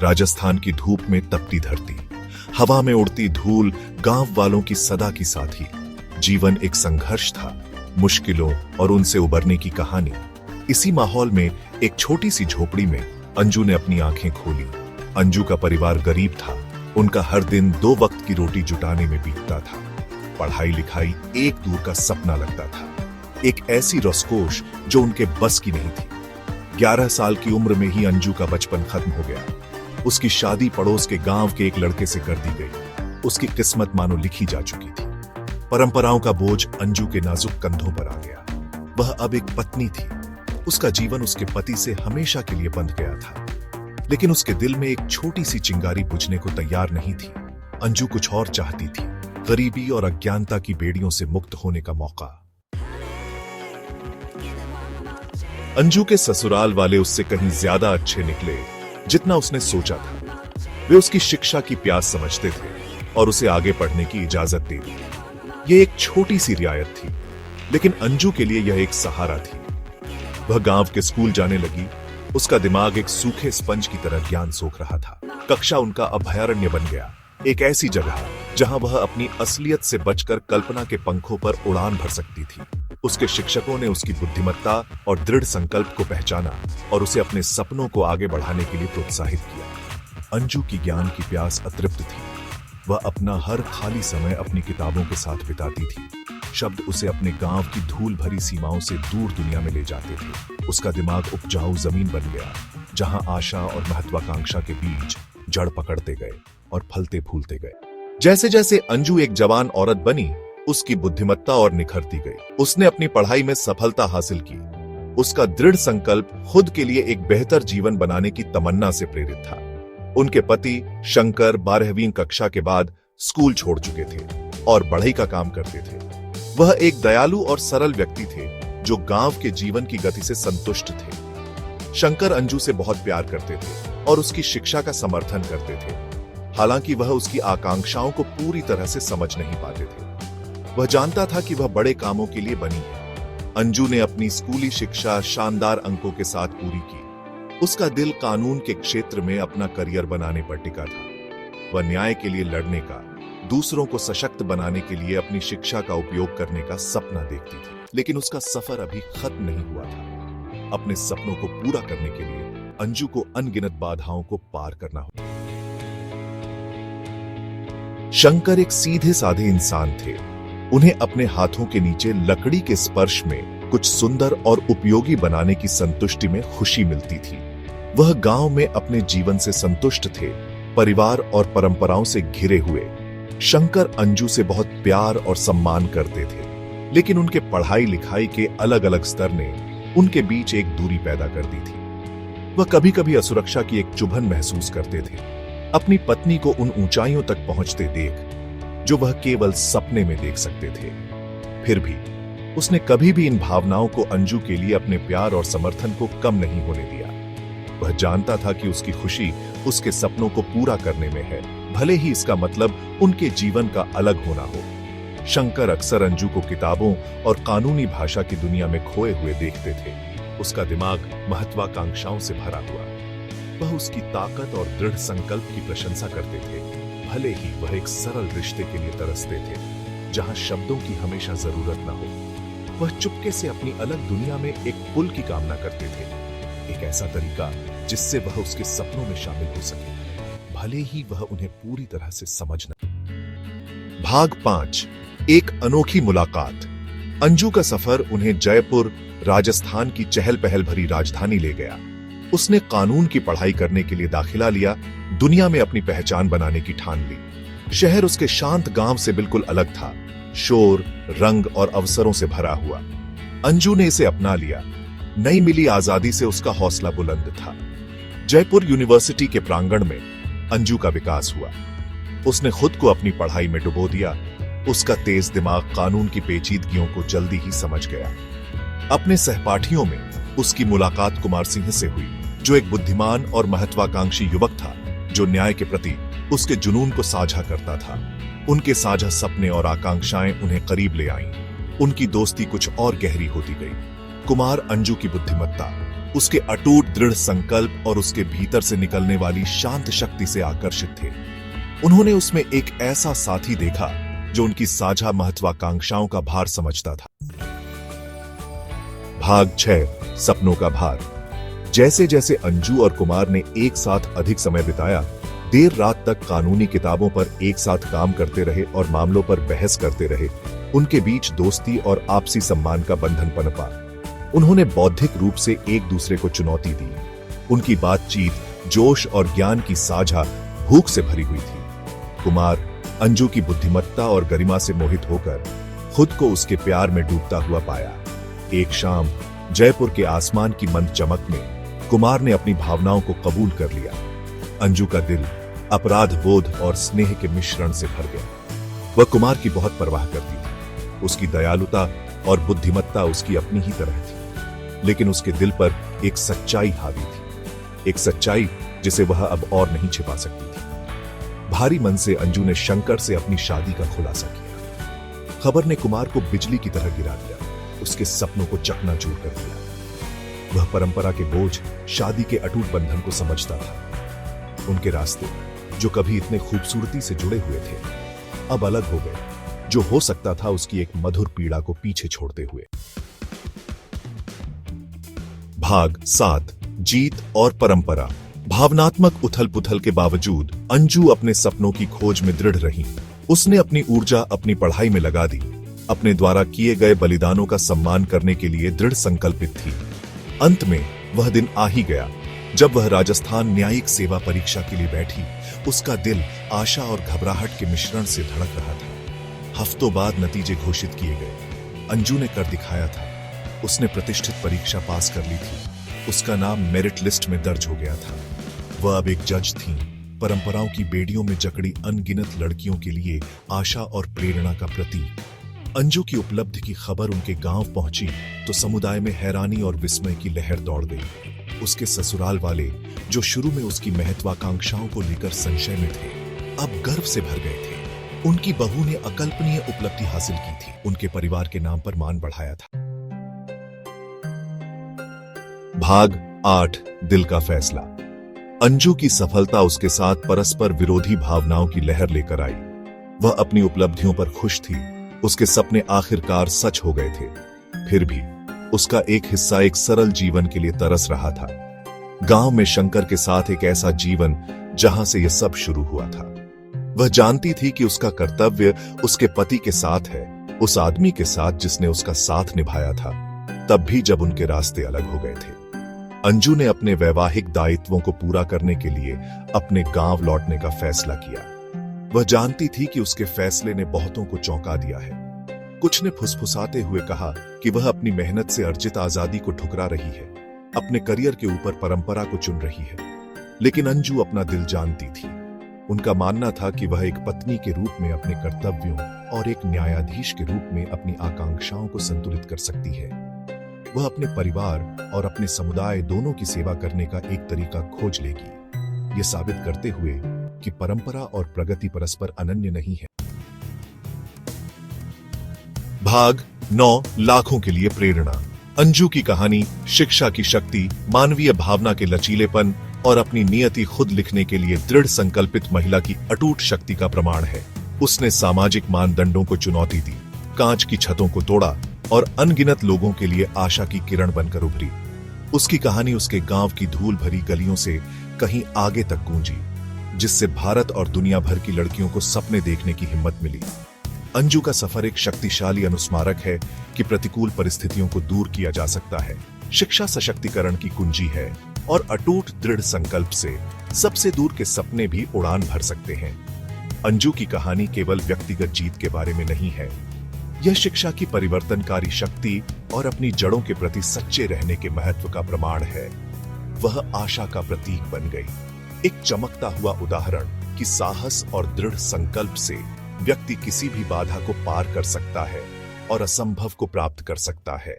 राजस्थान की धूप में तपती धरती, हवा में उड़ती धूल, गांव वालों की सदा की साथी। जीवन एक संघर्ष था, मुश्किलों और उनसे उबरने की कहानी। इसी माहौल में एक छोटी सी झोपड़ी में अंजू ने अपनी आंखें खोली। अंजू का परिवार गरीब था। उनका हर दिन 2 वक्त की रोटी जुटाने में बीतता था। पढ़ाई लिखाई एक दूर का सपना लगता था, एक ऐसी रसकोश जो उनके बस की नहीं थी। 11 साल की उम्र में ही अंजू का बचपन खत्म हो गया। उसकी शादी पड़ोस के गांव के एक लड़के से कर दी गई। उसकी किस्मत मानो लिखी जा चुकी थी। परंपराओं का बोझ अंजू के नाजुक कंधों पर आ गया। वह अब एक पत्नी थी। उसका जीवन उसके पति से हमेशा के लिए बंध गया था, लेकिन उसके दिल में एक छोटी सी चिंगारी बुझने को तैयार नहीं थी। अंजू कुछ और चाहती थी, गरीबी और अज्ञानता की बेड़ियों से मुक्त होने का मौका। अंजू के ससुराल वाले उससे कहीं ज्यादा अच्छे निकले जितना उसने सोचा था। वे उसकी शिक्षा की प्यास समझते थे और उसे आगे पढ़ने की इजाजत दे दी। यह एक छोटी सी रियायत थी, लेकिन अंजू के लिए यह एक सहारा थी। वह गांव के स्कूल जाने लगी। उसका दिमाग एक सूखे स्पंज की तरह ज्ञान सोख रहा था। कक्षा उनका अभयारण्य बन गया, एक ऐसी जगह जहां वह अपनी असलियत से बचकर कल्पना के पंखों पर उड़ान भर सकती थी। उसके शिक्षकों ने उसकी बुद्धिमत्ता और दृढ़ संकल्प को पहचाना और उसे अपने सपनों को आगे बढ़ाने के लिए प्रोत्साहित किया। अंजू की ज्ञान की प्यास अतृप्त थी। वह अपना हर खाली समय अपनी किताबों के साथ बिताती थी। शब्द उसे अपने गांव की धूल भरी सीमाओं से दूर दुनिया में ले जाते थे। उसका दिमाग उपजाऊ जमीन बन गया, जहां आशा और महत्वाकांक्षा के बीज जड़ पकड़ते गए और फलते फूलते गए। जैसे जैसे अंजू एक जवान औरत बनी, उसकी बुद्धिमत्ता और निखरती गई। उसने अपनी पढ़ाई में सफलता हासिल की। उसका दृढ़ संकल्प खुद के लिए एक बेहतर जीवन बनाने की तमन्ना से प्रेरित था। उनके पति शंकर 12वीं कक्षा के बाद स्कूल छोड़ चुके थे और बढ़ई का काम करते थे। वह एक दयालु और सरल व्यक्ति थे जो गांव के जीवन की गति से संतुष्ट थे। शंकर अंजू से बहुत प्यार करते थे और उसकी शिक्षा का समर्थन करते थे, हालांकि वह उसकी आकांक्षाओं को पूरी तरह से समझ नहीं पाते थे। वह जानता था कि वह बड़े कामों के लिए बनी है। अंजू ने अपनी स्कूली शिक्षा शानदार अंकों के साथ पूरी की। उसका दिल कानून के क्षेत्र में अपना करियर बनाने पर टिका था। वह न्याय के लिए लड़ने का, दूसरों को सशक्त बनाने के लिए अपनी शिक्षा का उपयोग करने का सपना देखती थी। लेकिन उसका सफर अभी खत्म नहीं हुआ था। अपने सपनों को पूरा करने के लिए अंजू को अनगिनत बाधाओं को पार करना होगा। शंकर एक सीधे साधे इंसान थे। उन्हें अपने हाथों के नीचे लकड़ी के स्पर्श में कुछ सुंदर और उपयोगी बनाने की संतुष्टि में खुशी मिलती थी। वह गांव में अपने जीवन से संतुष्ट थे, परिवार और परंपराओं से घिरे हुए। शंकर अंजू से बहुत प्यार और सम्मान करते थे, लेकिन उनके पढ़ाई लिखाई के अलग अलग स्तर ने उनके बीच एक दूरी पैदा कर दी थी। वह कभी कभी असुरक्षा की एक चुभन महसूस करते थे, अपनी पत्नी को उन ऊंचाइयों तक पहुंचते देख जो वह केवल सपने में देख सकते थे। फिर भी उसने कभी भी इन भावनाओं को अंजू के लिए अपने प्यार और समर्थन को कम नहीं होने दिया। वह जानता था कि उसकी खुशी उसके सपनों को पूरा करने में है, भले ही इसका मतलब उनके जीवन का अलग होना हो। शंकर अक्सर अंजू को किताबों और कानूनी भाषा की दुनिया में खोए हुए देखते थे। उसका दिमाग महत्वाकांक्षाओं से भरा हुआ। वह उसकी ताकत और दृढ़ संकल्प की प्रशंसा करते थे, भले ही वह एक सरल रिश्ते के लिए तरसते थे, जहां शब्दों की हमेशा जरूरत न हो। वह चुपके से अपनी अलग दुनिया में एक पुल की कामना करते थे, एक ऐसा तरीका जिससे वह उसके सपनों में शामिल हो सके, भले ही वह उन्हें पूरी तरह से समझ न। भाग 5, एक अनोखी मुलाकात। अंजू का सफर उन्हें जयपुर, राजस्थान की चहल पहल भरी राजधानी ले गया। उसने कानून की पढ़ाई करने के लिए दाखिला लिया, दुनिया में अपनी पहचान बनाने की ठान ली। शहर उसके शांत गांव से बिल्कुल अलग था, शोर, रंग और अवसरों से भरा हुआ। अंजू ने इसे अपना लिया। नई मिली आजादी से उसका हौसला बुलंद था। जयपुर यूनिवर्सिटी के प्रांगण में अंजू का विकास हुआ। उसने खुद को अपनी पढ़ाई में डुबो दिया। उसका तेज दिमाग कानून की पेचीदगियों को जल्दी ही समझ गया। अपने सहपाठियों में उसकी मुलाकात कुमार सिंह से हुई, जो एक बुद्धिमान और महत्वाकांक्षी युवक था, जो न्याय के प्रति उसके जुनून को साझा करता था। उनके साझा सपने और आकांक्षाएं उन्हें करीब ले आईं। उनकी दोस्ती कुछ और गहरी होती गई। कुमार अंजू की बुद्धिमत्ता, उसके अटूट दृढ़ संकल्प और उसके भीतर से निकलने वाली शांत शक्ति से आकर्षित थे। उन्होंने उसमें एक ऐसा साथी देखा जो उनकी साझा महत्वाकांक्षाओं का भार समझता था। भाग 6, सपनों का भार। जैसे जैसे अंजू और कुमार ने एक साथ अधिक समय बिताया, देर रात तक कानूनी किताबों पर एक साथ काम करते रहे और मामलों पर बहस करते रहे, उनके बीच दोस्ती और आपसी सम्मान का बंधन पनपा। उन्होंने बौद्धिक रूप से एक दूसरे को चुनौती दी। उनकी बातचीत जोश और ज्ञान की साझा भूख से भरी हुई थी। कुमार अंजू की बुद्धिमत्ता और गरिमा से मोहित होकर खुद को उसके प्यार में डूबता हुआ पाया। एक शाम जयपुर के आसमान की मंद चमक में कुमार ने अपनी भावनाओं को कबूल कर लिया। अंजू का दिल अपराध बोध और स्नेह के मिश्रण से भर गया। वह कुमार की बहुत परवाह करती थी। उसकी दयालुता और बुद्धिमत्ता उसकी अपनी ही तरह थी, लेकिन उसके दिल पर एक सच्चाई हावी थी, एक सच्चाई जिसे वह अब और नहीं छिपा सकती थी। भारी मन से अंजू ने शंकर से अपनी शादी का खुलासा किया। खबर ने कुमार को बिजली की तरह गिरा दिया, उसके सपनों को चकनाचूर कर दिया। वह परंपरा के बोझ, शादी के अटूट बंधन को समझता था। उनके रास्ते जो कभी इतने खूबसूरती से जुड़े हुए थे, अब अलग हो गए। जो हो सकता था उसकी एक मधुर पीड़ा को पीछे छोड़ते हुए। भाग 7, जीत और परंपरा। भावनात्मक उथल पुथल के बावजूद अंजू अपने सपनों की खोज में दृढ़ रही। उसने अपनी ऊर्जा अपनी पढ़ाई में लगा दी, अपने द्वारा किए गए बलिदानों का सम्मान करने के लिए दृढ़ संकल्पित थी। अंत में वह दिन आ ही गया जब वह राजस्थान न्यायिक सेवा परीक्षा के लिए बैठी। उसका दिल आशा और घबराहट के मिश्रण से धड़क रहा था। हफ्तों बाद नतीजे घोषित किए गए। अंजू ने कर दिखाया था। उसने प्रतिष्ठित परीक्षा पास कर ली थी। उसका नाम मेरिट लिस्ट में दर्ज हो गया था। वह अब एक जज थीं, परंपराओं की बेड़ियों में जकड़ी अनगिनत लड़कियों के लिए आशा और प्रेरणा का प्रतीक। अंजू की उपलब्धि की खबर उनके गांव पहुंची तो समुदाय में हैरानी और विस्मय की लहर दौड़ गई। उसके ससुराल वाले, जो शुरू में उसकी महत्वाकांक्षाओं को लेकर संशय में थे, अब गर्व से भर गए थे। उनकी बहू ने अकल्पनीय उपलब्धि हासिल की थी। उनके परिवार के नाम पर मान बढ़ाया था। भाग 8, दिल का फैसला। अंजू की सफलता उसके साथ परस्पर विरोधी भावनाओं की लहर लेकर आई। वह अपनी उपलब्धियों पर खुश थी। उसके सपने आखिरकार सच हो गए थे। फिर भी उसका एक हिस्सा एक सरल जीवन के लिए तरस रहा था। गांव में शंकर के साथ एक ऐसा जीवन जहां से यह सब शुरू हुआ था। वह जानती थी कि उसका कर्तव्य उसके पति के साथ है, उस आदमी के साथ जिसने उसका साथ निभाया था, तब भी जब उनके रास्ते अलग हो गए थे। अंजू ने अपने वैवाहिक दायित्वों को पूरा करने के लिए अपने गांव लौटने का फैसला किया। वह जानती थी कि उसके फैसले ने बहुतों को चौंका दिया है। कुछ ने फुसफुसाते हुए कहा कि वह अपनी मेहनत से अर्जित आजादी को ठुकरा रही है, अपने करियर के ऊपर परंपरा को चुन रही है। लेकिन अंजू अपना दिल जानती थी। उनका मानना था कि वह एक पत्नी के रूप में अपने कर्तव्यों और एक न्यायाधीश के रूप में अपनी आकांक्षाओं को संतुलित कर सकती है। वह अपने परिवार और अपने समुदाय दोनों की सेवा करने का एक तरीका खोज लेगी, ये साबित करते हुए कि परंपरा और प्रगति परस्पर अनन्य नहीं है। भाग 9, लाखों के लिए प्रेरणा। अंजू की कहानी शिक्षा की शक्ति, मानवीय भावना के लचीलेपन और अपनी नियति खुद लिखने के लिए दृढ़ संकल्पित महिला की अटूट शक्ति का प्रमाण है। उसने सामाजिक मानदंडों को चुनौती दी, कांच की छतों को तोड़ा और अनगिनत लोगों के लिए आशा की किरण बनकर उभरी। उसकी कहानी उसके गांव की धूल भरी गलियों से कहीं आगे तक गूंजी, जिससे भारत और दुनिया भर की लड़कियों को सपने देखने की हिम्मत मिली। अंजू का सफर एक शक्तिशाली अनुस्मारक है कि प्रतिकूल परिस्थितियों को दूर किया जा सकता है। शिक्षा सशक्तिकरण की कुंजी है और अटूट दृढ़ संकल्प से सबसे दूर के सपने भी उड़ान भर सकते हैं। अंजू की कहानी केवल व्यक्तिगत जीत के बारे में नहीं है। यह शिक्षा की परिवर्तनकारी शक्ति और अपनी जड़ों के प्रति सच्चे रहने के महत्व का प्रमाण है। वह आशा का प्रतीक बन गई, एक चमकता हुआ उदाहरण कि साहस और दृढ़ संकल्प से व्यक्ति किसी भी बाधा को पार कर सकता है और असंभव को प्राप्त कर सकता है।